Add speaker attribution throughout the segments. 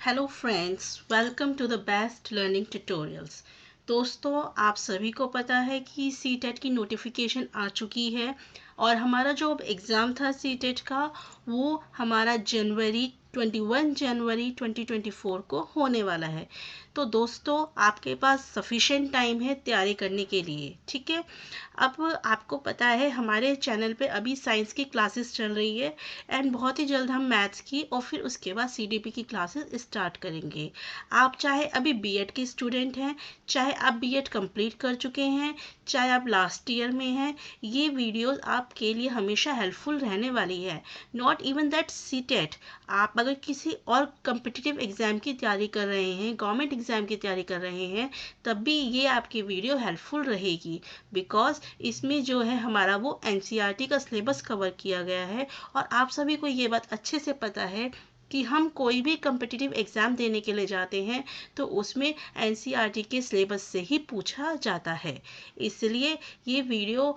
Speaker 1: Hello friends, welcome to the best learning tutorials. दोस्तों, आप सभी को पता है कि सीटेट की नोटिफिकेशन आ चुकी है और हमारा जो अब एग्ज़ाम था सीटेट का वो हमारा 21 जनवरी 2024 को होने वाला है। तो दोस्तों, आपके पास सफिशेंट टाइम है तैयारी करने के लिए, ठीक है। अब आपको पता है हमारे चैनल पे अभी साइंस की क्लासेस चल रही है एंड बहुत ही जल्द हम मैथ्स की और फिर उसके बाद सीडीपी की क्लासेस स्टार्ट करेंगे। आप चाहे अभी बीएड के स्टूडेंट हैं, चाहे आप बीएड कंप्लीट कर चुके हैं, चाहे आप लास्ट ईयर में हैं, ये वीडियोस आपके लिए हमेशा हेल्पफुल रहने वाली है। नॉट इवन दैट सीटेट, आप अगर किसी और कम्पिटिटिव एग्ज़ाम की तैयारी कर रहे हैं, गवर्नमेंट एग्ज़ाम की तैयारी कर रहे हैं, तब भी ये आपकी वीडियो हेल्पफुल रहेगी। बिकॉज इसमें जो है हमारा वो एनसीईआरटी का सिलेबस कवर किया गया है और आप सभी को ये बात अच्छे से पता है कि हम कोई भी कम्पिटिटिव एग्ज़ाम देने के लिए जाते हैं तो उसमें एनसीईआरटी के सिलेबस से ही पूछा जाता है। इसलिए ये वीडियो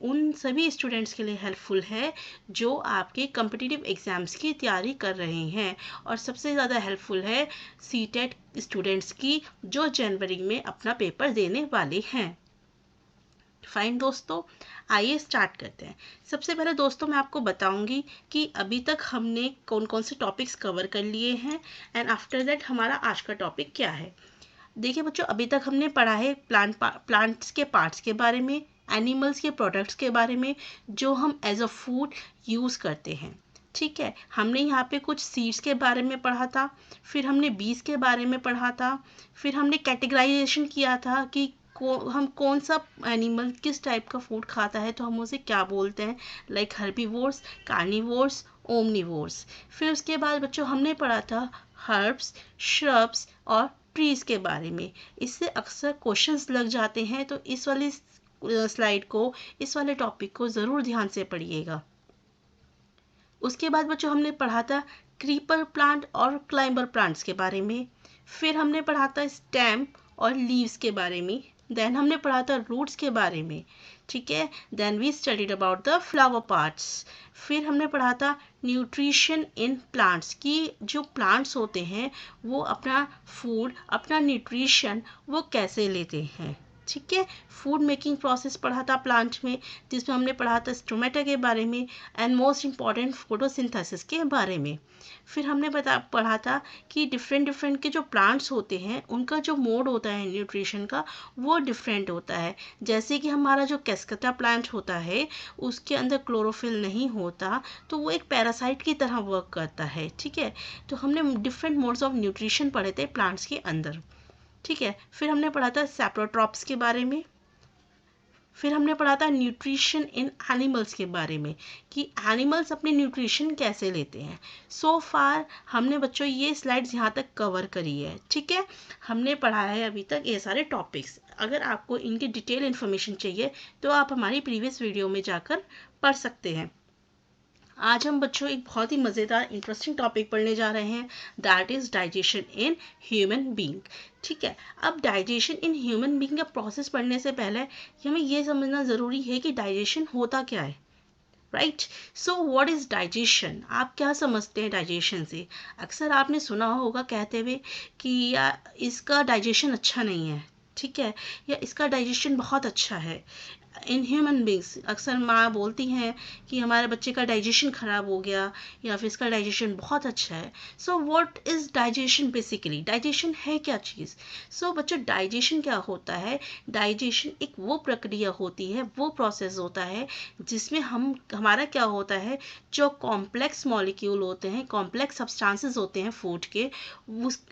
Speaker 1: उन सभी स्टूडेंट्स के लिए हेल्पफुल है जो आपके कम्पिटिटिव एग्ज़ाम्स की तैयारी कर रहे हैं और सबसे ज़्यादा हेल्पफुल है सीटेट स्टूडेंट्स की जो जनवरी में अपना पेपर देने वाले हैं। फाइन दोस्तों, आइए स्टार्ट करते हैं। सबसे पहले दोस्तों मैं आपको बताऊंगी कि अभी तक हमने कौन कौन से टॉपिक्स कवर कर लिए हैं एंड आफ्टर दैट हमारा आज का टॉपिक क्या है। देखिए बच्चों, अभी तक हमने पढ़ा है प्लांट्स के पार्ट्स के बारे में, एनिमल्स के प्रोडक्ट्स के बारे में जो हम एज अ फूड यूज़ करते हैं। ठीक है, हमने यहाँ पे कुछ सीड्स के बारे में पढ़ा था, फिर हमने बीज के बारे में पढ़ा था, फिर हमने कैटेगराइजेशन किया था कि हम कौन सा एनिमल किस टाइप का फूड खाता है तो हम उसे क्या बोलते हैं, लाइक हर्बीवोर्स, कार्निवोर्स, ओमनिवोर्स। फिर उसके बाद बच्चों हमने पढ़ा था हर्ब्स, श्रब्स और ट्रीज़ के बारे में। इससे अक्सर क्वेश्चंस लग जाते हैं तो इस वाली स्लाइड को, इस वाले टॉपिक को ज़रूर ध्यान से पढ़िएगा। उसके बाद बच्चों हमने पढ़ा था क्रीपर प्लांट और क्लाइंबर प्लांट्स के बारे में। फिर हमने पढ़ा था स्टेम और लीव्स के बारे में। देन हमने पढ़ा था रूट्स के बारे में, ठीक है। Then we studied about the flower parts. फिर हमने पढ़ा था न्यूट्रिशन इन प्लांट्स, की जो प्लांट्स होते हैं वो अपना फूड, अपना न्यूट्रिशन वो कैसे लेते हैं, ठीक है। फूड मेकिंग प्रोसेस पढ़ा था प्लांट में, जिसमें हमने पढ़ा था स्टोमेटा के बारे में एंड मोस्ट इम्पॉर्टेंट फोटोसिंथेसिस के बारे में। फिर हमने पढ़ा था कि डिफरेंट के जो प्लांट्स होते हैं उनका जो मोड होता है न्यूट्रिशन का वो डिफरेंट होता है। जैसे कि हमारा जो कैस्कटा प्लांट होता है उसके अंदर क्लोरोफिल नहीं होता तो वो एक पैरासाइट की तरह वर्क करता है, ठीक है। तो हमने डिफरेंट मोड्स ऑफ न्यूट्रिशन पढ़े थे प्लांट्स के अंदर, ठीक है। फिर हमने पढ़ा था सैप्रोट्रॉप्स के बारे में। फिर हमने पढ़ा था न्यूट्रिशन इन एनिमल्स के बारे में कि एनिमल्स अपने न्यूट्रिशन कैसे लेते हैं। सो फार हमने बच्चों ये स्लाइड्स यहाँ तक कवर करी है, ठीक है। हमने पढ़ा है अभी तक ये सारे टॉपिक्स। अगर आपको इनकी डिटेल इन्फॉर्मेशन चाहिए तो आप हमारी प्रीवियस वीडियो में जाकर पढ़ सकते हैं। आज हम बच्चों एक बहुत ही मज़ेदार इंटरेस्टिंग टॉपिक पढ़ने जा रहे हैं, that is digestion in human being, ठीक है। अब डाइजेशन इन ह्यूमन बीइंग का प्रोसेस पढ़ने से पहले हमें ये समझना ज़रूरी है कि डाइजेशन होता क्या है, right. So what is digestion, आप क्या समझते हैं डाइजेशन से। अक्सर आपने सुना होगा कहते हुए कि या इसका डाइजेशन अच्छा नहीं है, ठीक है, या इसका डाइजेशन बहुत अच्छा है। इन ह्यूमन बींग्स अक्सर माँ बोलती हैं कि हमारे बच्चे का डाइजेशन ख़राब हो गया या फिर इसका डाइजेशन बहुत अच्छा है। So what is digestion, basically digestion है क्या चीज़। सो बच्चों, डाइजेशन क्या होता है, डाइजेशन एक वो प्रक्रिया होती है, वो प्रोसेस होता है जिसमें हमारा क्या होता है, जो कॉम्प्लेक्स मॉलिक्यूल होते हैं, कॉम्प्लेक्स सब्सटेंसेस होते हैं फूड के,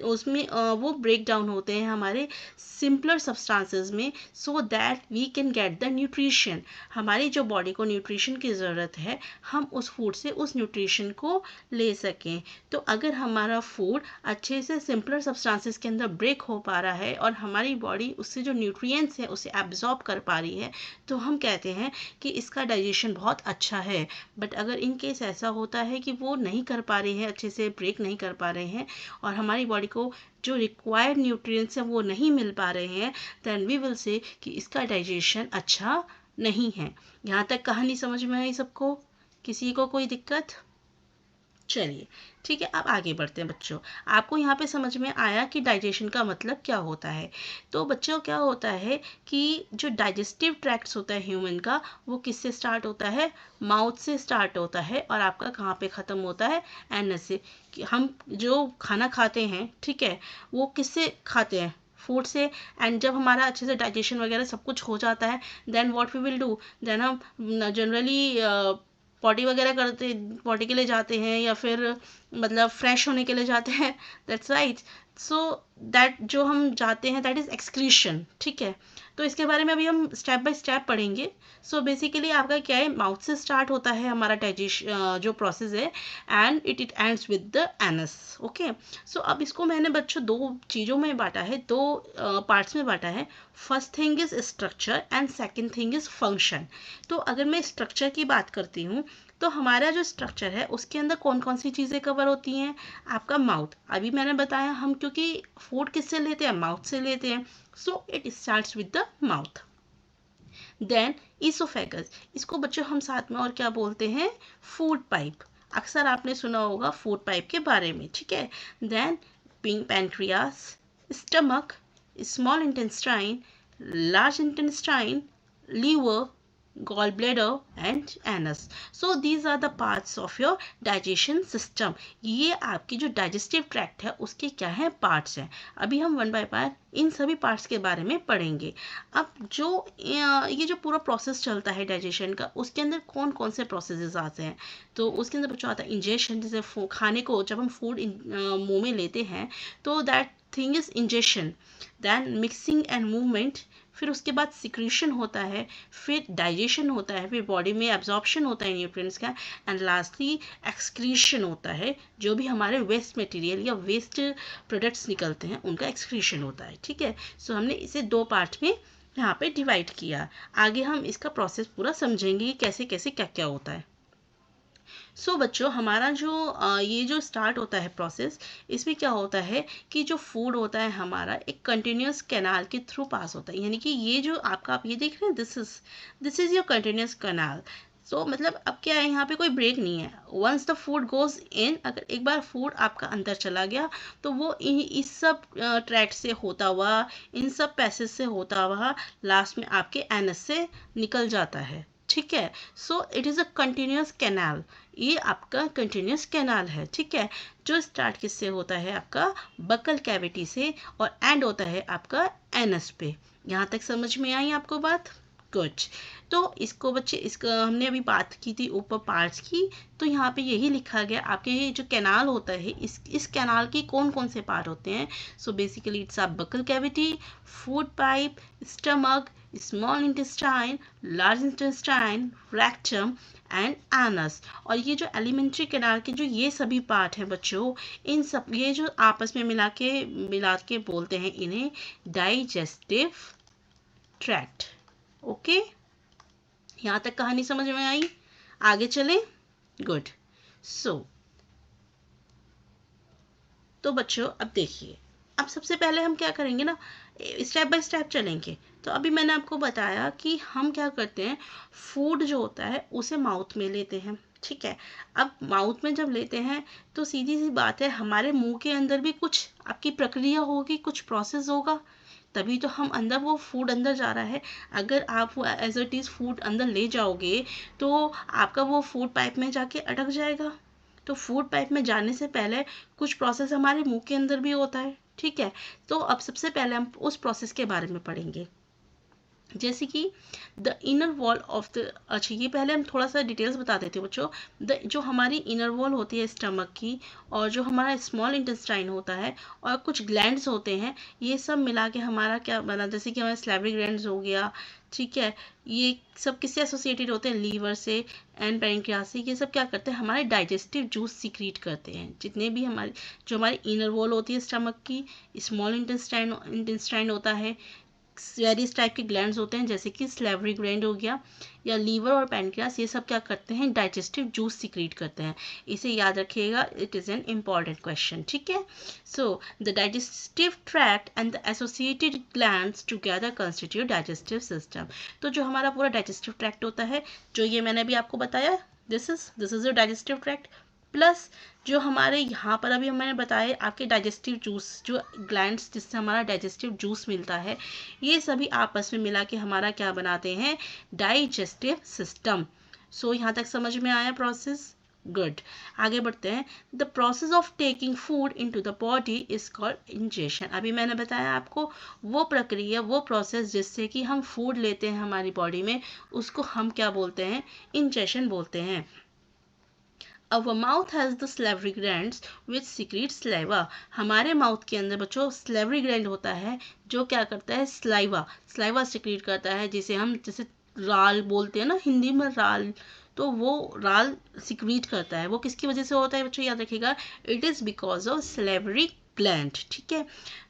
Speaker 1: उसमें वो ब्रेक डाउन होते हैं हमारे सिंपलर सब्सटेंसेस में, so that we can get the nutrition. हमारी जो बॉडी को न्यूट्रिशन की ज़रूरत है हम उस फूड से उस न्यूट्रिशन को ले सकें। तो अगर हमारा फूड अच्छे से सिंपलर सब्सटेंसेस के अंदर ब्रेक हो पा रहा है और हमारी बॉडी उससे जो न्यूट्रिएंट्स है उसे एब्जॉर्ब कर पा रही है तो हम कहते हैं कि इसका डाइजेशन बहुत अच्छा है। बट अगर इन केस ऐसा होता है कि वो नहीं कर पा रहे हैं, अच्छे से ब्रेक नहीं कर पा रहे हैं और हमारी बॉडी को जो रिक्वायर्ड न्यूट्रिएंट्स हैं वो नहीं मिल पा रहे हैं, देन वी विल से कि इसका डाइजेशन अच्छा नहीं है। यहाँ तक कहानी समझ में आई सबको, किसी को कोई दिक्कत। चलिए ठीक है, अब आगे बढ़ते हैं बच्चों। आपको यहाँ पे समझ में आया कि डाइजेशन का मतलब क्या होता है। तो बच्चों क्या होता है कि जो डाइजेस्टिव ट्रैक्ट्स होता है ह्यूमन का, वो किससे स्टार्ट होता है, माउथ से स्टार्ट होता है और आपका कहाँ पे ख़त्म होता है, एनस से। कि हम जो खाना खाते हैं, ठीक है, वो किससे खाते हैं, फूड से। एंड जब हमारा अच्छे से डाइजेशन वगैरह सब कुछ हो जाता है, then what we will do, then हम जनरली पॉटी वगैरह करते, पॉटी के लिए जाते हैं या फिर मतलब फ्रेश होने के लिए जाते हैं, दैट्स राइट। सो दैट जो हम जाते हैं दैट इज़ एक्सक्रीशन, ठीक है। तो इसके बारे में अभी हम स्टेप बाय स्टेप पढ़ेंगे। सो बेसिकली आपका क्या है, माउथ से स्टार्ट होता है हमारा डाइजेशन जो प्रोसेस है, and it ends with the anus. Okay, so अब इसको मैंने बच्चों दो चीज़ों में बांटा है, दो पार्ट्स में बांटा है। First thing is structure and second thing is function. तो अगर मैं स्ट्रक्चर की बात करती हूँ, तो हमारा जो स्ट्रक्चर है उसके अंदर कौन कौन सी चीज़ें कवर होती हैं, आपका माउथ। अभी मैंने बताया हम क्योंकि फूड किससे लेते हैं, माउथ से लेते हैं। So it starts with the mouth. Then oesophagus, इसको बच्चों हम साथ में और क्या बोलते हैं, फूड पाइप। अक्सर आपने सुना होगा फूड पाइप के बारे में, ठीक है। Then pink pancreas, stomach, small intestine, large intestine, liver, gallbladder and anus. So these are the parts of your digestion system. ये आपकी जो digestive tract है उसके क्या है, parts हैं। अभी हम one by one इन सभी parts के बारे में पढ़ेंगे। अब जो ये जो पूरा प्रोसेस चलता है डाइजेशन का, उसके अंदर कौन कौन से प्रोसेसेस आते हैं, तो उसके अंदर बच्चों आता है इंजेशन। जैसे खाने को जब हम फूड मुंह में लेते हैं, तो that thing is ingestion. Then mixing and movement, फिर उसके बाद सिक्रीशन होता है, फिर डाइजेशन होता है, फिर बॉडी में एब्जॉर्प्शन होता है न्यूट्रिएंट्स का, एंड लास्टली एक्सक्रीशन होता है। जो भी हमारे वेस्ट मटेरियल या वेस्ट प्रोडक्ट्स निकलते हैं उनका एक्सक्रीशन होता है, ठीक है। सो हमने इसे दो पार्ट में यहाँ पे डिवाइड किया। आगे हम इसका प्रोसेस पूरा समझेंगे कि कैसे कैसे क्या क्या होता है। सो बच्चों हमारा जो ये जो स्टार्ट होता है प्रोसेस, इसमें क्या होता है कि जो फूड होता है हमारा एक कंटिन्यूस कैनाल के थ्रू पास होता है। यानी कि ये जो आपका आप ये देख रहे हैं, this is your continuous canal. So मतलब अब क्या है, यहाँ पे कोई ब्रेक नहीं है। Once the food goes in, अगर एक बार फूड आपका अंदर चला गया, तो वो इस सब ट्रैक्ट से होता हुआ, इन सब पैसेज से होता हुआ लास्ट में आपके एनस से निकल जाता है, ठीक है। So it is a continuous canal, ये आपका कंटिन्यूस कैनाल है, ठीक है। जो स्टार्ट किससे होता है, आपका बकल कैविटी से, और एंड होता है आपका एनस पे। यहाँ तक समझ में आई आपको बात, कुछ। तो इसको बच्चे, इसका हमने अभी बात की थी ऊपर पार्ट्स की, तो यहाँ पे यही लिखा गया आपके ये जो कैनाल होता है, इस कैनाल के कौन कौन से पार्ट होते हैं। So basically it's a buccal cavity, food pipe, stomach, small intestine, large intestine, rectum and anus. और ये जो एलिमेंट्री कैनाल के जो ये सभी पार्ट हैं बच्चों, इन सब ये जो आपस में मिला के बोलते हैं इन्हें डाइजेस्टिव ट्रैक्ट। ओके, यहाँ तक कहानी समझ में आई, आगे चलें, गुड। तो बच्चों अब देखिए, अब सबसे पहले हम क्या करेंगे ना, स्टेप बाय स्टेप चलेंगे। तो अभी मैंने आपको बताया कि हम क्या करते हैं, फूड जो होता है उसे माउथ में लेते हैं, ठीक है। अब माउथ में जब लेते हैं, तो सीधी सी बात है, हमारे मुंह के अंदर भी कुछ आपकी प्रक्रिया होगी, कुछ प्रोसेस होगा, तभी तो हम अंदर वो फूड अंदर जा रहा है। अगर आप वो एज इट इज़ फूड अंदर ले जाओगे, तो आपका वो फूड पाइप में जाके अटक जाएगा। तो फूड पाइप में जाने से पहले कुछ प्रोसेस हमारे मुंह के अंदर भी होता है, ठीक है। तो अब सबसे पहले हम उस प्रोसेस के बारे में पढ़ेंगे, जैसे कि the inner wall of the, अच्छा ये पहले हम थोड़ा सा डिटेल्स बता देते हैं बच्चों। जो हमारी इनर वॉल होती है स्टमक की, और जो हमारा स्मॉल इंटेस्टाइन होता है, और कुछ ग्लैंड्स होते हैं, ये सब मिला के हमारा क्या बना, जैसे कि हमारा स्लैवरी ग्लैंड्स हो गया, ठीक है। ये सब किससे एसोसिएटेड होते हैं, लीवर से एंड पैनक्रियास से। ये सब क्या करते हैं, हमारे डाइजेस्टिव जूस सीक्रेट करते हैं। जितने भी जो हमारी इनर वॉल होती है स्टमक की, स्मॉल इंटेस्टाइन होता है, वेरियस टाइप के ग्लैंड्स होते हैं, जैसे कि स्लेवरी ग्लैंड हो गया, या लीवर और पैनक्रियास, ये सब क्या करते हैं, डाइजेस्टिव जूस सीक्रेट करते हैं। इसे याद रखिएगा, it is an important question, ठीक है। So the digestive tract and the associated glands together constitute digestive system. तो जो हमारा पूरा डाइजेस्टिव ट्रैक्ट होता है, जो ये मैंने अभी आपको बताया, this is your digestive tract, plus जो हमारे यहाँ पर अभी मैंने बताया आपके डाइजेस्टिव जूस, जो ग्लैंड्स जिससे हमारा डाइजेस्टिव जूस मिलता है, ये सभी आपस में मिला के हमारा क्या बनाते हैं, डाइजेस्टिव सिस्टम। सो यहाँ तक समझ में आया प्रोसेस? गुड। आगे बढ़ते हैं। The process of taking food into the body is called ingestion. अभी मैंने बताया आपको वो प्रक्रिया, वो प्रोसेस जिससे कि हम फूड लेते हैं हमारी बॉडी में, उसको हम क्या बोलते हैं, इंजेशन बोलते हैं। Our mouth has the salivary glands which secrete saliva. हमारे माउथ के अंदर बच्चों salivary gland होता है जो क्या करता है, saliva secrete करता है, जिसे हम जैसे राल बोलते हैं ना हिंदी में, राल, तो वो राल सिक्रीट करता है। वो किसकी वजह से होता है बच्चों, याद रखिएगा, it is because of salivary gland। ठीक है,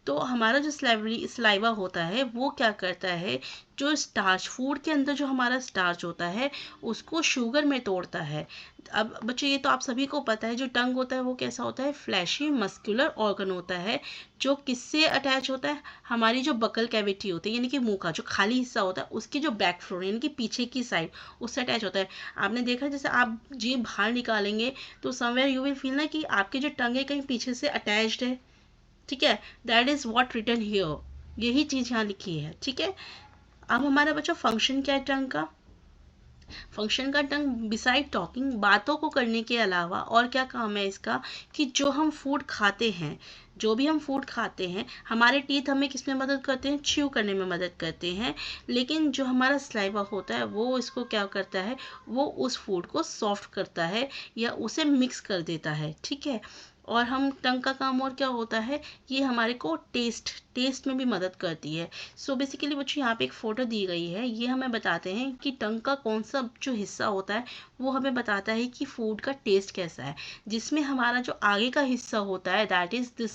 Speaker 1: तो हमारा जो सलाइवा होता है वो क्या करता है, जो स्टार्च, फूड के अंदर जो हमारा स्टार्च होता है उसको शुगर में तोड़ता है। अब बच्चों ये तो आप सभी को पता है, जो टंग होता है वो कैसा होता है, फ्लैशी मस्कुलर ऑर्गन होता है, जो किससे अटैच होता है, हमारी जो बकल कैविटी होती है यानी कि मुंह का जो खाली हिस्सा होता है उसकी जो बैक फ्लोर यानी कि पीछे की साइड, उससे अटैच होता है। आपने देखा जैसे आप जीभ बाहर निकालेंगे तो समवेयर यू विल फील ना कि आपकी जो टंग है कहीं पीछे से अटैच्ड है। ठीक है, that is what written here, यही चीज यहाँ लिखी है। ठीक है, अब हमारा बच्चों फंक्शन क्या है टंग का, फंक्शन का टंग बिसाइड टॉकिंग, बातों को करने के अलावा और क्या काम है इसका, कि जो हम फूड खाते हैं, जो भी हम फूड खाते हैं, हमारे टीथ हमें किस में मदद करते हैं, च्यू करने में मदद करते हैं, लेकिन जो हमारा सलाइवा होता है वो इसको क्या करता है, वो उस फूड को सॉफ्ट करता है या उसे मिक्स कर देता है। ठीक है, और हम टंग का काम और क्या होता है, ये हमारे को टेस्ट में भी मदद करती है। सो बेसिकली बच्चों यहाँ पे एक फ़ोटो दी गई है, ये हमें बताते हैं कि टंग का कौन सा जो हिस्सा होता है वो हमें बताता है कि फूड का टेस्ट कैसा है, जिसमें हमारा जो आगे का हिस्सा होता है दैट इज़ दिस,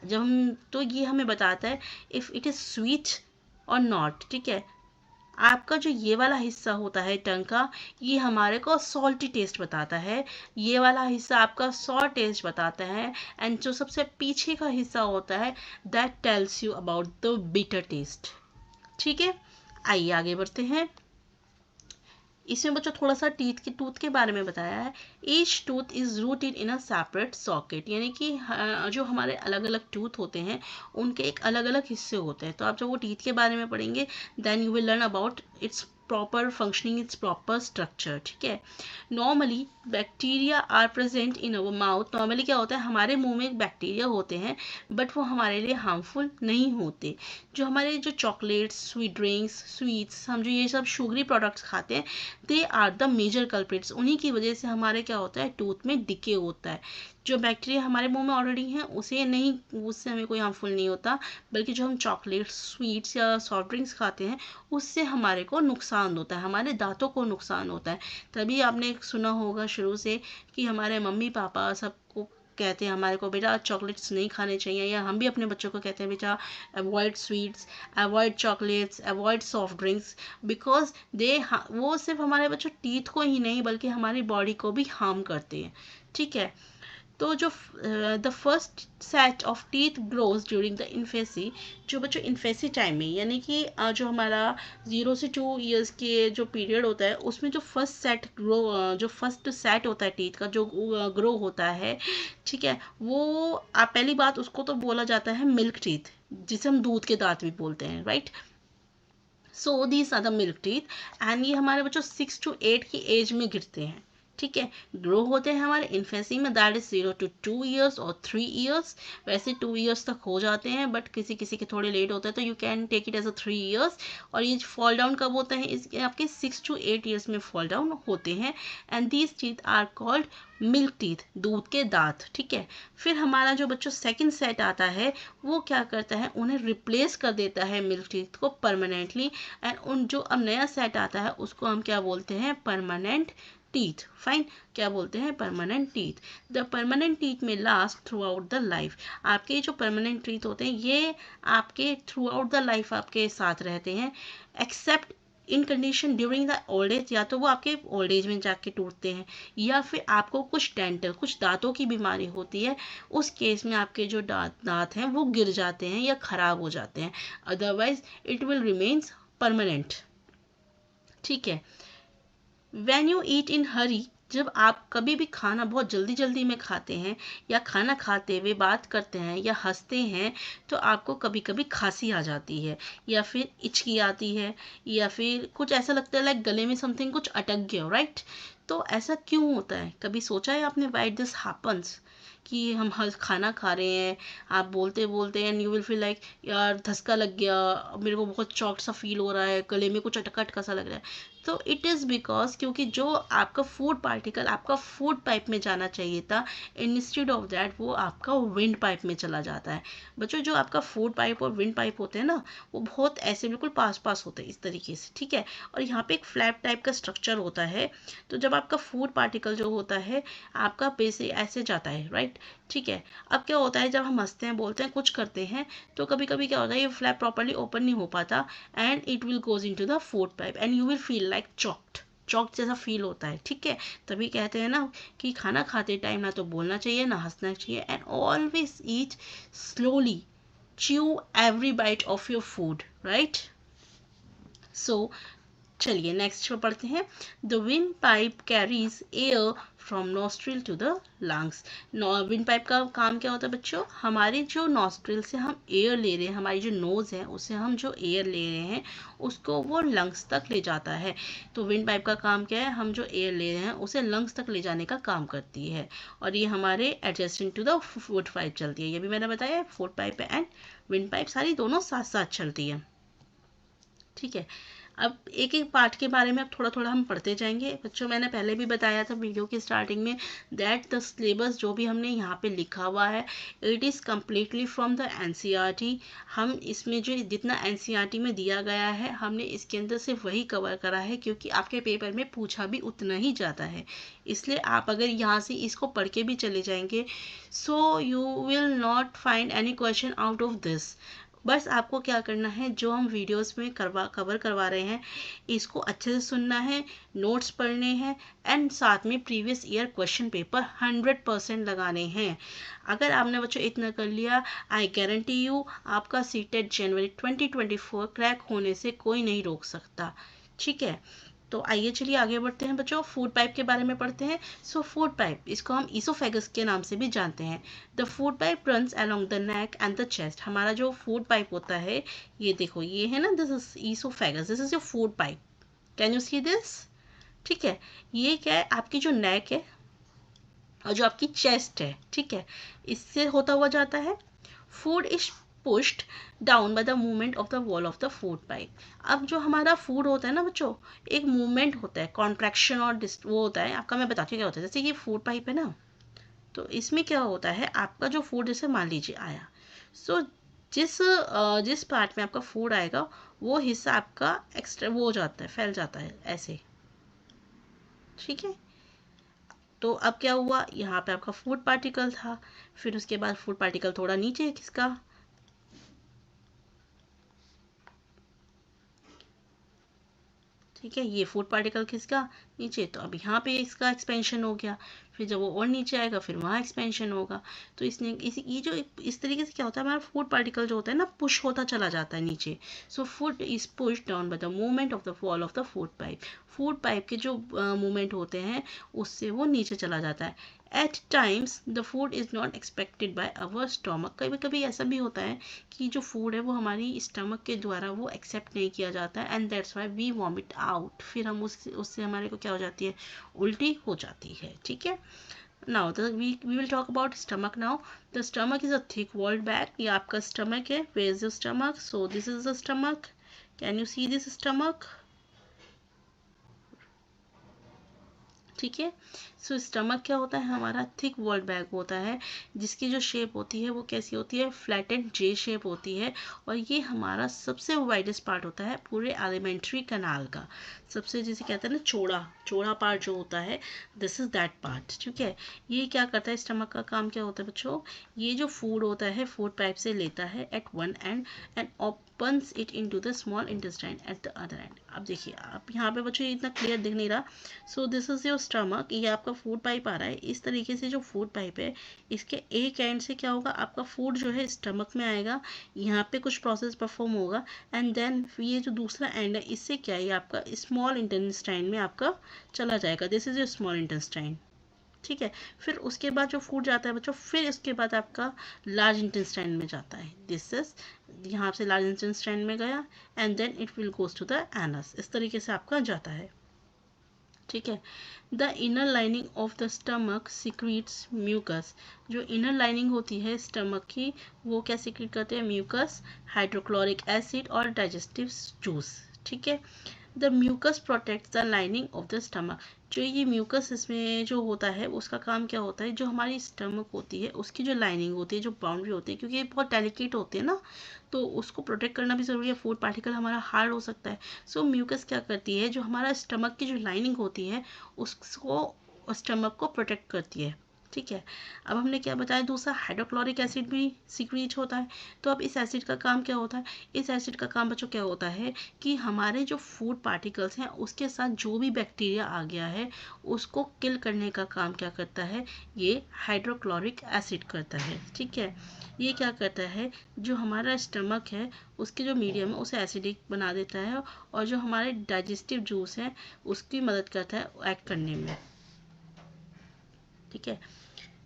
Speaker 1: जब हम, तो ये हमें बताता है इफ़ इट इज़ स्वीट और नॉट। ठीक है, आपका जो ये वाला हिस्सा होता है टंग का, ये हमारे को सॉल्टी टेस्ट बताता है, ये वाला हिस्सा आपका सॉर टेस्ट बताता है, एंड जो सबसे पीछे का हिस्सा होता है that tells you about the bitter taste. ठीक है, आइए आगे बढ़ते हैं। इसमें बच्चों थोड़ा सा टूथ के बारे में बताया है। Each tooth is rooted in a separate socket, यानी कि जो हमारे अलग अलग टूथ होते हैं उनके एक अलग अलग हिस्से होते हैं। तो आप जब वो टीथ के बारे में पढ़ेंगे then you will learn about its proper functioning, its proper structure. ठीक है, normally bacteria are present in our mouth. Normally क्या होता है, हमारे मुंह में एक बैक्टीरिया होते हैं बट वो हमारे लिए हार्मफुल नहीं होते। जो हमारे जो चॉकलेट्स, स्वीट ड्रिंक्स, स्वीट्स, हम जो ये सब शुगरी प्रोडक्ट्स खाते हैं, they are the major culprits. उन्हीं की वजह से हमारे क्या होता है, टूथ में डिके होता है। जो बैक्टीरिया हमारे मुंह में ऑलरेडी हैं उसे नहीं, उससे हमें कोई हार्मफुल नहीं होता, बल्कि जो हम चॉकलेट्स, स्वीट्स या सॉफ्ट ड्रिंक्स खाते हैं उससे हमारे को नुकसान होता है, हमारे दांतों को नुकसान होता है। तभी आपने सुना होगा शुरू से कि हमारे मम्मी पापा सबको कहते हैं हमारे को, बेटा चॉकलेट्स नहीं खाने चाहिए, या हम भी अपने बच्चों को कहते हैं बेटा avoid sweets, avoid chocolates, avoid soft drinks, because वो सिर्फ हमारे बच्चों टीथ को ही नहीं बल्कि हमारी बॉडी को भी हार्म करते हैं। ठीक है, तो जो the first set of teeth grows during the infancy, जो बच्चों इन्फेसी टाइम में, यानी कि जो हमारा 0 से 2 ईयर्स के जो पीरियड होता है उसमें जो फर्स्ट सेट होता है टीथ का जो ग्रो होता है, ठीक है, वो पहली बात उसको तो बोला जाता है मिल्क टीथ, जिसे हम दूध के दांत भी बोलते हैं, right. So these are the milk teeth, and ये हमारे बच्चों 6 to 8 की एज में गिरते हैं। ठीक है, ग्रो होते हैं हमारे इन्फेंसी में, दैट इज 0 to 2 ईयर्स और 3 ईयर्स। वैसे 2 ईयर्स तक हो जाते हैं बट किसी किसी के थोड़े लेट होते हैं, तो you can take it as a 3 years. और ये फॉल डाउन कब होता है, इसके आपके 6 to 8 ईयर्स में फॉल डाउन होते हैं, and these teeth are called milk teeth, दूध के दांत। ठीक है, फिर हमारा जो बच्चों सेकंड सेट आता है वो क्या करता है, उन्हें रिप्लेस कर देता है मिल्क टीथ को परमानेंटली, एंड उन जो अब नया सेट आता है उसको हम क्या बोलते हैं, परमानेंट टीथ। फाइन, क्या बोलते हैं, permanent teeth. The permanent teeth may last throughout the life, आपके जो परमानेंट टीथ होते हैं ये आपके थ्रू आउट द लाइफ आपके साथ रहते हैं, accept in condition during the old age, या तो वो आपके ओल्ड एज में जाके टूटते हैं, या फिर आपको कुछ दांतों की बीमारी होती है, उस केस में आपके जो दांत हैं वो गिर जाते हैं या खराब हो जाते हैं, otherwise it will remains permanent. ठीक है, when you eat in hurry जब आप कभी भी खाना बहुत जल्दी जल्दी में खाते हैं या खाना खाते हुए बात करते हैं या हंसते हैं तो आपको कभी कभी खांसी आ जाती है या फिर इचकी आती है या फिर कुछ ऐसा लगता है लाइक गले में समथिंग कुछ अटक गया, राइट? तो ऐसा क्यों होता है? कभी सोचा है आपने वाई दिस हैपन्स? कि हम हर खाना खा रहे हैं, आप बोलते बोलते and you will feel like यार धक्का लग गया, मेरे को बहुत चौक सा फील हो रहा है, गले में कुछ अटका अटका सा लग रहा है। तो इट इज़ बिकॉज क्योंकि जो आपका फूड पार्टिकल आपका फूड पाइप में जाना चाहिए था, इंस्टेड ऑफ दैट वो आपका विंड पाइप में चला जाता है। बच्चों जो आपका फूड पाइप और विंड पाइप होते हैं ना, वो बहुत ऐसे बिल्कुल पास पास होते हैं इस तरीके से, ठीक है? और यहाँ पे एक फ्लैप टाइप का स्ट्रक्चर होता है। तो जब आपका फूड पार्टिकल जो होता है आपका बेसिक ऐसे जाता है, राइट? ठीक है। अब क्या होता है जब हम हंसते हैं, बोलते हैं, कुछ करते हैं, तो कभी कभी क्या होता है ये फ्लैप प्रॉपरली ओपन नहीं हो पाता and it will goes into the food pipe and you will feel like chalk जैसा फील होता है, ठीक है? तभी कहते हैं ना कि खाना खाते टाइम ना तो बोलना चाहिए ना हंसना चाहिए and always eat slowly, chew every bite of your food, right? So चलिए नेक्स्ट पे पढ़ते हैं। The windpipe carries air from nostril to the lungs. Windpipe का काम क्या होता है बच्चों? हमारे जो नॉस्ट्रिल से हम एयर ले रहे हैं, हमारी जो नोज़ है उससे हम जो एयर ले रहे हैं उसको वो लंग्स तक ले जाता है। तो विंड पाइप का काम क्या है? हम जो एयर ले रहे हैं उसे लंग्स तक ले जाने का काम करती है और ये हमारे adjusting to the food pipe चलती है। ये भी मैंने बताया, food pipe and wind pipe सारी दोनों साथ साथ चलती है, ठीक है? अब एक एक पार्ट के बारे में अब थोड़ा थोड़ा हम पढ़ते जाएंगे बच्चों। मैंने पहले भी बताया था वीडियो की स्टार्टिंग में दैट द सिलेबस जो भी हमने यहाँ पे लिखा हुआ है it is completely from the NCERT. हम इसमें जो जितना एनसीईआरटी में दिया गया है हमने इसके अंदर सिर्फ वही कवर करा है क्योंकि आपके पेपर में पूछा भी उतना ही जाता है। इसलिए आप अगर यहाँ से इसको पढ़ के भी चले जाएंगे so you will not find any question out of this. बस आपको क्या करना है, जो हम वीडियोस में कवर करवा रहे हैं इसको अच्छे से सुनना है, नोट्स पढ़ने हैं एंड साथ में प्रीवियस ईयर क्वेश्चन पेपर 100% लगाने हैं। अगर आपने बच्चों इतना कर लिया आई गारंटी यू आपका सीटेट जनवरी 2024 क्रैक होने से कोई नहीं रोक सकता, ठीक है? तो आइए चलिए आगे बढ़ते हैं बच्चों, फूड पाइप के बारे में पढ़ते हैं। सो फूड पाइप, इसको हम ईसोफेगस के नाम से भी जानते हैं। The food pipe runs along the neck and the chest. हमारा जो फूड पाइप होता है ये देखो ये है ना, this is oesophagus, this is your food pipe, can you see this? ठीक है, ये क्या है? आपकी जो नेक है और जो आपकी चेस्ट है, ठीक है, इससे होता हुआ जाता है। Food is pushed down by the movement of the wall of the food pipe. अब जो हमारा फूड होता है ना बच्चों, एक मूवमेंट होता है, कॉन्ट्रैक्शन और वो होता है आपका, मैं बताती हूँ क्या होता है। जैसे ये फूड पाइप है ना, तो इसमें क्या होता है आपका जो फूड जैसे मान लीजिए आया, सो जिस पार्ट में आपका फूड आएगा वो हिस्सा आपका एक्स्ट्रा वो हो जाता है, फैल जाता है ऐसे, ठीक है? तो अब क्या हुआ, यहाँ पे आपका फूड पार्टिकल था, फिर उसके बाद फूड पार्टिकल थोड़ा नीचे किसका, ठीक है, ये फूड पार्टिकल किसका, नीचे। तो अब यहाँ पे इसका एक्सपेंशन हो गया, फिर जब वो और नीचे आएगा फिर वहाँ एक्सपेंशन होगा। तो इसने ये जो इस तरीके से क्या होता है, हमारा फूड पार्टिकल जो होता है ना पुश होता चला जाता है नीचे। So food is push down by the movement of the wall of the food pipe. Food pipe के जो मूवमेंट होते हैं उससे वो नीचे चला जाता है। At times the food is not expected by our stomach. कभी कभी ऐसा भी होता है कि जो फूड है वो हमारी स्टमक के द्वारा वो एक्सेप्ट नहीं किया जाता है and that's why we vomit out. फिर हम उससे हमारे को क्या हो जाती है, उल्टी हो जाती है, ठीक है? Now we will talk about stomach now. The stomach is a thick walled bag. ये आपका stomach है. Where is your stomach? So this is the stomach. Can you see this stomach? ठीक है। सो स्टमक क्या होता है, हमारा थिक वॉल्ड बैग होता है जिसकी जो शेप होती है वो कैसी होती है, फ्लैटेड जे शेप होती है। और ये हमारा सबसे वाइडेस्ट पार्ट होता है पूरे एलिमेंट्री कनाल का, सबसे जिसे कहते हैं ना चौड़ा चौड़ा पार्ट जो होता है, दिस इज दैट पार्ट, ठीक है? ये क्या करता है, स्टमक का काम क्या होता है बच्चों, ये जो फूड होता है फूड पाइप से लेता है at one end burns it into the small intestine at the other end. अब देखिए आप यहाँ पे बच्चों इतना क्लियर दिख नहीं रहा। सो दिस इज योर स्टमक, ये आपका फूड पाइप आ रहा है। इस तरीके से जो फूड पाइप है इसके एक एंड से क्या होगा, आपका फूड जो है स्टमक में आएगा, यहाँ पे कुछ प्रोसेस परफॉर्म होगा एंड देन ये जो दूसरा एंड है इससे क्या है, आपका स्मॉल इंटेस्टाइन में आपका चला जाएगा। This is your small intestine. ठीक है, फिर उसके बाद जो फूड जाता है बच्चों, फिर उसके बाद आपका लार्ज इंटेस्टाइन में जाता है। दिस इज यहाँ से लार्ज इंटेस्टाइन में गया and then it will goes to the anus. इस तरीके से आपका जाता है। ठीक है, the inner lining of the stomach secretes mucus. जो इनर लाइनिंग होती है स्टमक की वो क्या सिक्रीट करते हैं, म्यूकस, हाइड्रोक्लोरिक एसिड और डाइजेस्टिव जूस। ठीक है, the mucus protects the lining of the stomach. जो ये म्यूकस इसमें जो होता है उसका काम क्या होता है, जो हमारी स्टमक होती है उसकी जो लाइनिंग होती है, जो बाउंड्री होती है, क्योंकि ये बहुत डेलिकेट होते हैं ना, तो उसको प्रोटेक्ट करना भी ज़रूरी है। फूड पार्टिकल हमारा हार्ड हो सकता है। सो म्यूकस क्या करती है, जो हमारा स्टमक की जो लाइनिंग होती है उसको स्टमक को प्रोटेक्ट करती है। ठीक है, अब हमने क्या बताया, दूसरा हाइड्रोक्लोरिक एसिड भी सिक्रीट होता है। तो अब इस एसिड का काम क्या होता है, इस एसिड का काम बच्चों क्या होता है कि हमारे जो फूड पार्टिकल्स हैं उसके साथ जो भी बैक्टीरिया आ गया है उसको किल करने का काम क्या करता है, ये हाइड्रोक्लोरिक एसिड करता है। ठीक है, ये क्या करता है, जो हमारा स्टमक है उसके जो मीडियम है उसे एसिडिक बना देता है और जो हमारे डाइजेस्टिव जूस है उसकी मदद करता है एक्ट करने में। ठीक है,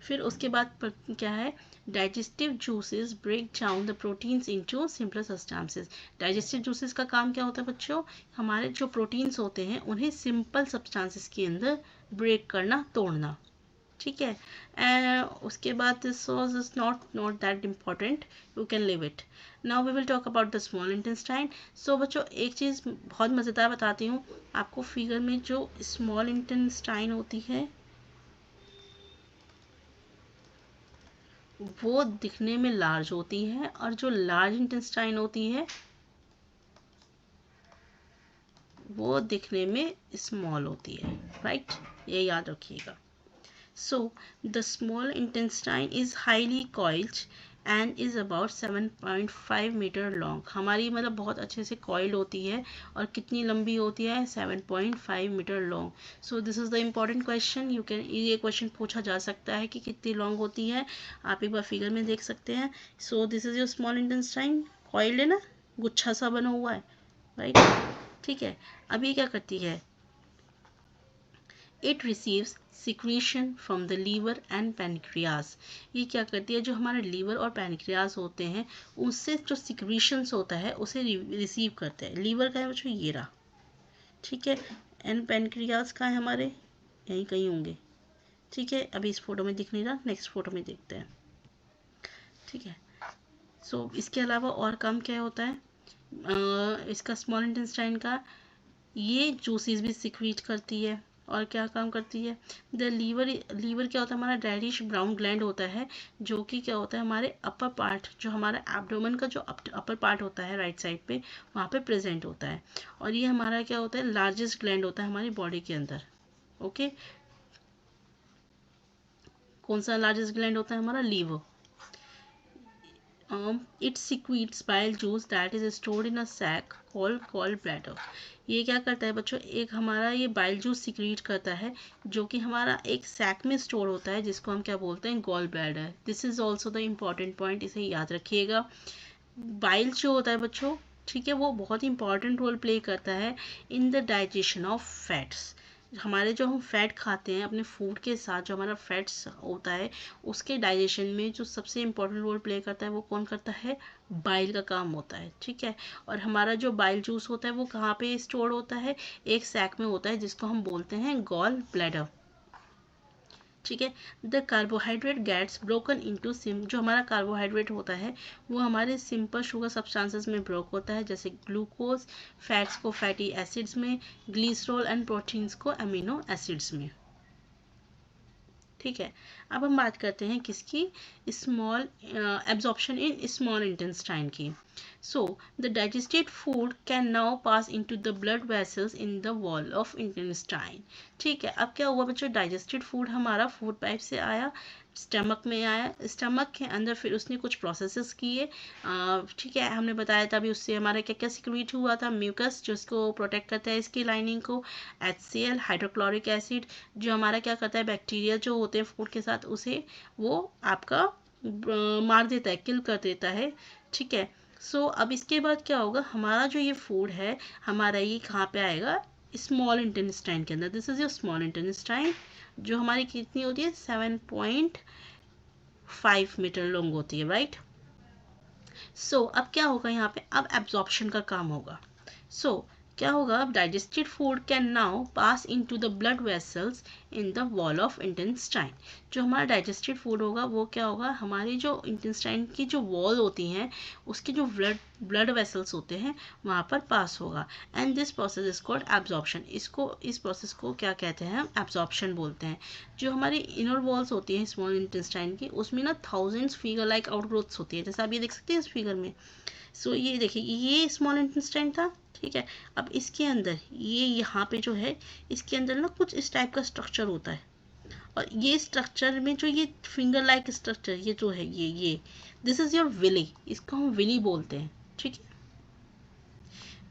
Speaker 1: फिर उसके बाद क्या है, digestive juices break down the proteins into simpler substances. Digestive juices का काम क्या होता है बच्चों, हमारे जो प्रोटीन्स होते हैं उन्हें सिंपल सब्सटेंसेस के अंदर ब्रेक करना, तोड़ना। ठीक है, एंड उसके बाद this was is not that important, you can leave it. Now we will talk about the small intestine. So बच्चों एक चीज़ बहुत मज़ेदार बताती हूँ आपको, फिगर में जो स्मॉल इंटेस्टाइन होती है वो दिखने में लार्ज होती है और जो लार्ज इंटेस्टाइन होती है वो दिखने में स्मॉल होती है। राइट, ये याद रखिएगा। So the small intestine is highly coiled and is about 7.5 metre long. हमारी मतलब बहुत अच्छे से कॉइल्ड होती है और कितनी लंबी होती है, 7.5 metre long. So this is the important question, you can, ये क्वेश्चन पूछा जा सकता है कि कितनी लॉन्ग होती है, आप एक बार फिगर में देख सकते हैं। सो this is your small intestine, coiled है ना, गुच्छा सा बना हुआ है। राइट, ठीक है, अब ये क्या करती है, it receives secretion from the liver and pancreas. ये क्या करती है, जो हमारे लीवर और पैनक्रियाज होते हैं उससे जो सिक्रीशंस होता है उसे रिसीव करते हैं। लीवर का है बच्चों ये रहा, ठीक है, एंड पैनक्रियाज का है हमारे यहीं कहीं होंगे। ठीक है, अभी इस फोटो में दिख नहीं रहा, नेक्स्ट फोटो में देखते हैं। ठीक है, सो इसके अलावा और काम क्या होता है, इसका स्मॉल इंटेस्टाइन का, ये जूसेस भी सिक्रीट करती है और क्या काम करती है, द लीवर क्या होता है, हमारा रेडिश ब्राउन ग्लैंड होता है जो कि क्या होता है हमारे अपर पार्ट, जो हमारा एब्डोमेन का जो अपर पार्ट होता है राइट साइड पे वहाँ पे प्रेजेंट होता है। और ये हमारा क्या होता है, लार्जेस्ट ग्लैंड होता है हमारी बॉडी के अंदर। ओके, कौन सा लार्जेस्ट ग्लैंड होता है हमारा, liver. it secretes bile juice that is stored in a sac called gallbladder। ये क्या करता है बच्चों, एक हमारा ये बाइल जूस सिक्रीट करता है जो कि हमारा एक सैक में स्टोर होता है जिसको हम क्या बोलते हैं, gall bladder. This is also the important point, इसे याद रखिएगा। बाइल जो होता है बच्चों, ठीक है, वो बहुत इंपॉर्टेंट रोल प्ले करता है in the digestion of fats. हमारे जो हम फैट खाते हैं अपने फूड के साथ, जो हमारा फैट्स होता है उसके डाइजेशन में जो सबसे इम्पोर्टेंट रोल प्ले करता है वो कौन करता है, बाइल का काम होता है। ठीक है, और हमारा जो बाइल जूस होता है वो कहाँ पे स्टोर होता है, एक सैक में होता है जिसको हम बोलते हैं गॉल ब्लैडर। ठीक है, the carbohydrate gets broken into जो हमारा कार्बोहाइड्रेट होता है वो हमारे सिंपल शुगर सब्सटेंसेस में ब्रोक होता है, जैसे ग्लूकोज, फैट्स को फैटी एसिड्स में, ग्लिसरॉल एंड प्रोटीन्स को अमीनो एसिड्स में। ठीक है, अब हम बात करते हैं किसकी, small absorption in small intestine की। So the digested food can now pass into the blood vessels in the wall of intestine. ठीक है, अब क्या हुआ बच्चों, डाइजेस्टेड फूड हमारा फूड पाइप से आया, स्टमक में आया, स्टमक के अंदर फिर उसने कुछ प्रोसेसेस किए, ठीक है, हमने बताया था अभी उससे हमारा क्या क्या सिक्रीट हुआ था, म्यूकस जो इसको प्रोटेक्ट करता है इसकी लाइनिंग को, HCl हाइड्रोक्लोरिक एसिड जो हमारा क्या करता है, बैक्टीरिया जो होते हैं फूड के साथ उसे वो आपका मार देता है, किल कर देता है, ठीक है। सो अब इसके बाद क्या होगा, हमारा जो ये फूड है हमारा ये कहाँ पे आएगा, स्मॉल इंटेस्टाइन के अंदर। This is your small intestine जो हमारी कितनी होती है, 7.5 मीटर लॉन्ग होती है, राइट। सो अब क्या होगा यहाँ पे, अब एब्जॉर्प्शन का काम होगा। सो क्या होगा, अब digested food can now pass into the blood vessels in the wall of intestine. जो हमारा डाइजेस्टेड फूड होगा वो क्या होगा, हमारी जो इंटेस्टाइन की जो वॉल होती हैं उसके जो ब्लड वेसल्स होते हैं वहाँ पर पास होगा। And this process is called absorption. इस प्रोसेस को क्या कहते हैं, हम एब्जॉर्प्शन बोलते हैं। जो हमारी इनर वॉल्स होती हैं स्मॉल इंटेस्टाइन की उसमें ना थाउजेंड्स फिगर लाइक आउटग्रोथ्स होती है, जैसे आप ये देख सकते हैं इस फिगर में। सो ये देखिए ये स्मॉल इंटेस्टाइन था, ठीक है। अब इसके अंदर ये यहाँ पे जो है इसके अंदर ना कुछ इस टाइप का स्ट्रक्चर होता है, और ये स्ट्रक्चर में जो ये फिंगर लाइक स्ट्रक्चर ये जो है ये दिस इज योर विली, इसको हम विली बोलते हैं, ठीक है।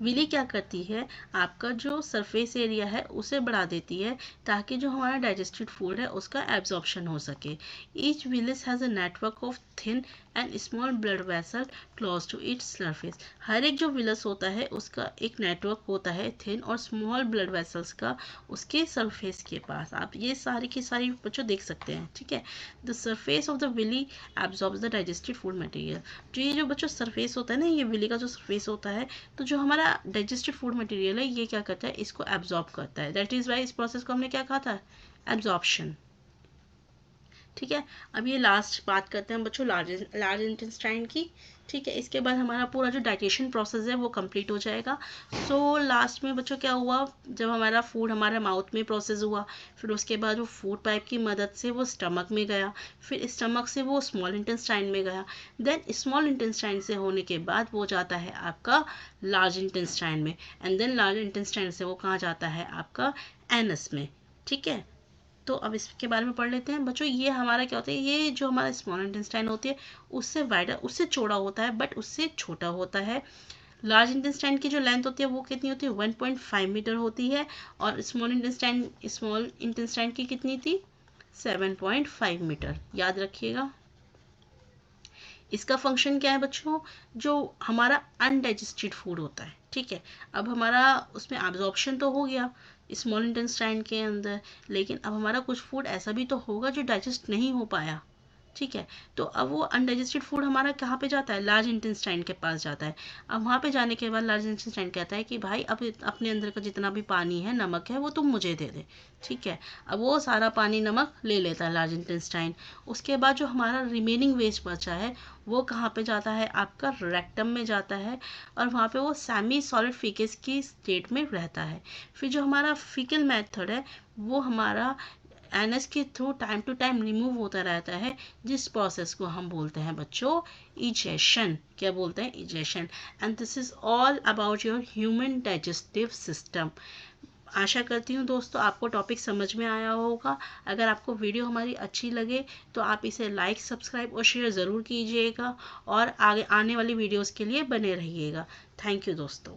Speaker 1: विली क्या करती है, आपका जो सरफेस एरिया है उसे बढ़ा देती है ताकि जो हमारा डाइजेस्टेड फूड है उसका एब्जॉर्प्शन हो सके। Each villus has a network of thin and small blood vessel close to its surface. हर एक जो विलस होता है उसका एक नेटवर्क होता है थिन और स्मॉल ब्लड वेसल्स का उसके सरफेस के पास। आप ये सारी की सारी बच्चों देख सकते हैं, ठीक है। The surface of the villi absorbs the digested food material. जो ये जो बच्चों सरफेस होता है ना, ये विली का जो सरफेस होता है, तो जो हमारा डाइजेस्टिव फूड मटेरियल है ये क्या करता है, इसको एब्जॉर्ब करता है। दैट इज वाई इस प्रोसेस को हमने क्या कहा था, एब्जॉर्प्शन, ठीक है। अब ये लास्ट बात करते हैं बच्चों लार्ज इंटेस्टाइन की, ठीक है। इसके बाद हमारा पूरा जो डाइजेशन प्रोसेस है वो कंप्लीट हो जाएगा। सो लास्ट में बच्चों क्या हुआ, जब हमारा फूड हमारे माउथ में प्रोसेस हुआ, फिर उसके बाद वो फूड पाइप की मदद से वो स्टमक में गया, फिर स्टमक से वो स्मॉल इंटेस्टाइन में गया, देन स्मॉल इंटेस्टाइन से होने के बाद वो जाता है आपका लार्ज इंटेस्टाइन में, एंड देन लार्ज इंटेस्टाइन से वो कहाँ जाता है आपका एनस में, ठीक है। तो अब इसके बारे में पढ़ लेते हैं बच्चों। ये हमारा क्या होता है, ये जो हमारा स्मॉल इंटेस्टाइन होती है उससे वाइडर, उससे चौड़ा होता है बट उससे छोटा होता है। लार्ज इंटेस्टाइन की जो लेंथ होती है वो कितनी होती है, 1.5 मीटर होती है, और स्मॉल इंटेस्टाइन की कितनी थी, 7.5 मीटर। याद रखिएगा। इसका फंक्शन क्या है बच्चों, जो हमारा अनडाइजेस्टेड फूड होता है, ठीक है। अब हमारा उसमें एब्जॉर्प्शन तो हो गया स्मॉल इंटेस्टाइन के अंदर, लेकिन अब हमारा कुछ फूड ऐसा भी तो होगा जो डाइजेस्ट नहीं हो पाया, ठीक है। तो अब वो अनडाइजेस्टेड फूड हमारा कहाँ पे जाता है, लार्ज इंटेस्टाइन के पास जाता है। अब वहाँ पे जाने के बाद लार्ज इंटेस्टाइन कहता है कि भाई अब अपने अंदर का जितना भी पानी है, नमक है, वो तुम मुझे दे दे, ठीक है। अब वो सारा पानी नमक ले लेता है लार्ज इंटेस्टाइन। उसके बाद जो हमारा रिमेनिंग वेस्ट बचा है वो कहाँ पे जाता है, आपका रेक्टम में जाता है, और वहाँ पे वो सेमी सॉलिड फीकस की स्टेट में रहता है। फिर जो हमारा फीकल मेथड है वो हमारा एनएस के through time to time remove होता रहता है, जिस प्रोसेस को हम बोलते हैं बच्चों इजेशन। क्या बोलते हैं, इजेशन। And this is all about your human digestive system. आशा करती हूँ दोस्तों आपको टॉपिक समझ में आया होगा। अगर आपको वीडियो हमारी अच्छी लगे तो आप इसे लाइक, सब्सक्राइब और शेयर ज़रूर कीजिएगा, और आगे आने वाली वीडियोज़ के लिए बने रहिएगा। थैंक यू दोस्तों।